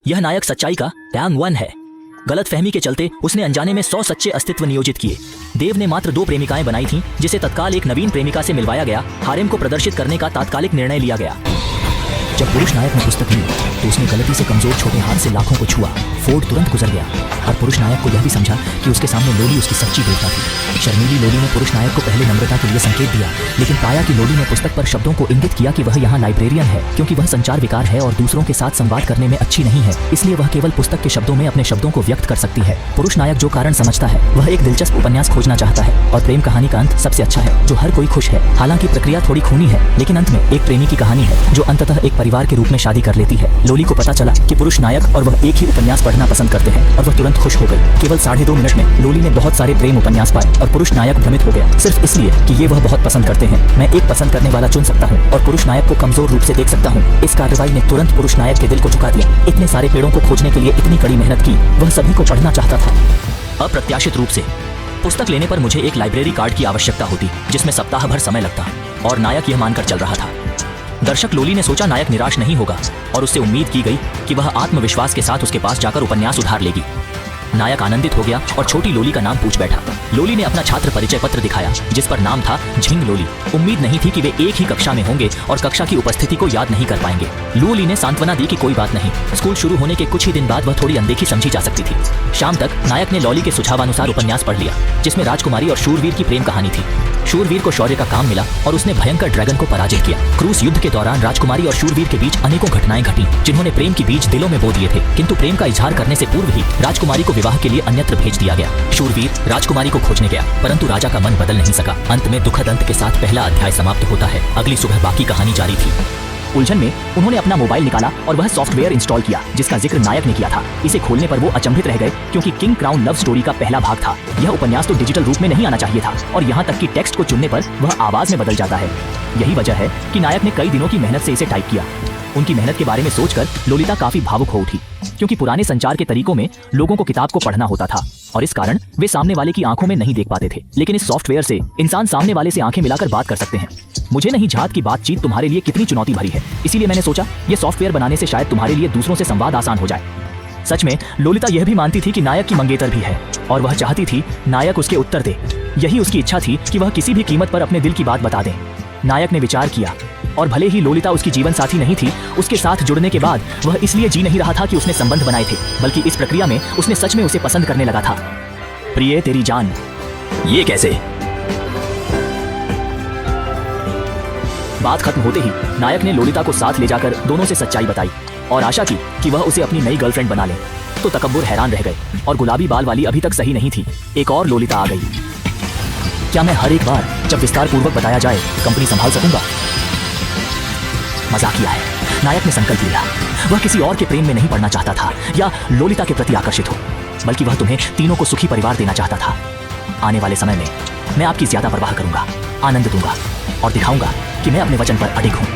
यह नायक सच्चाई का टैंग वन है। गलत फहमी के चलते उसने अनजाने में 100 सच्चे अस्तित्व नियोजित किए। देव ने मात्र 2 प्रेमिकाएं बनाई थीं, जिसे तत्काल एक नवीन प्रेमिका से मिलवाया गया। हारेम को प्रदर्शित करने का तात्कालिक निर्णय लिया गया। जब पुरुष नायक ने पुस्तक ली तो उसने गलती से कमजोर छोटे हाथ से लाखों को छुआ। फोर्ड तुरंत गुजर गया और पुरुष नायक को यह भी समझा कि उसके सामने लोली उसकी सच्ची देवता थी। शर्मीली लोली ने पुरुष नायक को पहले नम्रता के लिए संकेत दिया, लेकिन पाया कि लोली ने पुस्तक पर शब्दों को इंगित किया कि वह यहाँ लाइब्रेरियन है, क्योंकि वह संचार विकार है और दूसरों के साथ संवाद करने में अच्छी नहीं है। इसलिए वह केवल पुस्तक के शब्दों में अपने शब्दों को व्यक्त कर सकती है। पुरुष नायक जो कारण समझता है वह एक दिलचस्प उपन्यास खोजना चाहता है और प्रेम कहानी का अंत सबसे अच्छा है, जो हर कोई खुश है। हालांकि प्रक्रिया थोड़ी खूनी है, लेकिन अंत में एक प्रेमी की कहानी है जो अंततः एक परिवार के रूप में शादी कर लेती है। लोली को पता चला कि पुरुष नायक और वह एक ही उपन्यास पढ़ना पसंद करते हैं और वह तुरंत खुश हो गई। केवल 2.5 मिनट में लोली ने बहुत सारे प्रेम उपन्यास पाए और पुरुष नायक भ्रमित हो गया, सिर्फ इसलिए कि ये वह बहुत पसंद करते हैं। मैं एक पसंद करने वाला चुन सकता हूँ और पुरुष नायक को कमजोर रूप से देख सकता हूँ। इस कार्रवाई ने तुरंत पुरुष नायक के दिल को झुका दिया। इतने सारे पेड़ों को खोजने के लिए इतनी कड़ी मेहनत की, वह सभी को पढ़ना चाहता था। अप्रत्याशित रूप से पुस्तक लेने पर मुझे एक लाइब्रेरी कार्ड की आवश्यकता होती, जिसमें सप्ताह भर समय लगता, और नायक यह मानकर चल रहा था। दर्शक लोली ने सोचा नायक निराश नहीं होगा और उससे उम्मीद की गई कि वह आत्मविश्वास के साथ उसके पास जाकर उपन्यास उधार लेगी। नायक आनंदित हो गया और छोटी लोली का नाम पूछ बैठा। लोली ने अपना छात्र परिचय पत्र दिखाया, जिस पर नाम था झिंग लोली। उम्मीद नहीं थी कि वे एक ही कक्षा में होंगे और कक्षा की उपस्थिति को याद नहीं कर पाएंगे। लोली ने सांत्वना दी कि कोई बात नहीं, स्कूल शुरू होने के कुछ ही दिन बाद वह थोड़ी अनदेखी समझी जा सकती थी। शाम तक नायक ने लॉली के सुझावानुसार उपन्यास पढ़ लिया, जिसमें राजकुमारी और शूरवीर की प्रेम कहानी थी। शूरवीर को शौर्य का काम मिला और उसने भयंकर ड्रैगन को पराजित किया। क्रूस युद्ध के दौरान राजकुमारी और शूरवीर के बीच अनेकों घटनाएं घटी, जिन्होंने प्रेम की बीज दिलों में बो दिए थे, किंतु प्रेम का इजहार करने से पूर्व ही राजकुमारी को विवाह के लिए अन्यत्र भेज दिया गया। शूरवीर राजकुमारी को खोजने गया, परंतु राजा का मन बदल नहीं सका। अंत में दुखद अंत के साथ पहला अध्याय समाप्त होता है। अगली सुबह बाकी कहानी जारी थी। उलझन में उन्होंने अपना मोबाइल निकाला और वह सॉफ्टवेयर इंस्टॉल किया जिसका जिक्र नायक ने किया था। इसे खोलने पर वो अचंभित रह गए, क्योंकि किंग क्राउन लव स्टोरी का पहला भाग था। यह उपन्यास तो डिजिटल रूप में नहीं आना चाहिए था, और यहाँ तक कि टेक्स्ट को चुनने पर वह आवाज में बदल जाता है। यही वजह है कि नायक ने कई दिनों की मेहनत से इसे टाइप किया। उनकी मेहनत के बारे में सोचकर लोलिता काफी भावुक हो उठी, क्योंकि पुराने संचार के तरीकों में लोगों को किताब को पढ़ना होता था और इस कारण वे सामने वाले की आंखों में नहीं देख पाते थे। लेकिन इस सॉफ्टवेयर से इंसान सामने वाले से आंखें मिलाकर बात कर सकते हैं। मुझे नहीं झात की बातचीत तुम्हारे लिए कितनी चुनौती भरी है, इसीलिए मैंने सोचा ये सॉफ्टवेयर बनाने से शायद तुम्हारे लिए दूसरों से संवाद आसान हो जाए। सच में लोलिता यह भी मानती थी कि नायक की मंगेतर भी है और वह चाहती थी नायक उसके उत्तर दे। यही उसकी इच्छा थी कि वह किसी भी कीमत पर अपने दिल की बात बता दे। नायक ने विचार किया, और भले ही लोलिता उसकी जीवन साथी नहीं थी, उसके साथ जुड़ने के बाद वह इसलिए जी नहीं रहा था कि उसने संबंध बनाए थे, बल्कि इस प्रक्रिया में उसने सच में उसे पसंद करने लगा था। प्रिय तेरी जान। ये कैसे? बात खत्म होते ही नायक ने लोलिता को साथ ले जाकर दोनों से सच्चाई बताई और आशा की कि वह उसे अपनी नई गर्लफ्रेंड बना ले। तो तकब्बुर हैरान रह गए और गुलाबी बाल वाली अभी तक सही नहीं थी। एक और लोलिता आ गई। क्या मैं हर एक बार जब विस्तार पूर्वक बताया जाए कंपनी संभाल सकूंगा? मजाकिया है। नायक ने संकल्प लिया। वह किसी और के प्रेम में नहीं पड़ना चाहता था या लोलिता के प्रति आकर्षित हो, बल्कि वह तुम्हें तीनों को सुखी परिवार देना चाहता था। आने वाले समय में मैं आपकी ज्यादा परवाह करूंगा, आनंद दूंगा और दिखाऊंगा कि मैं अपने वचन पर अडिग हूं।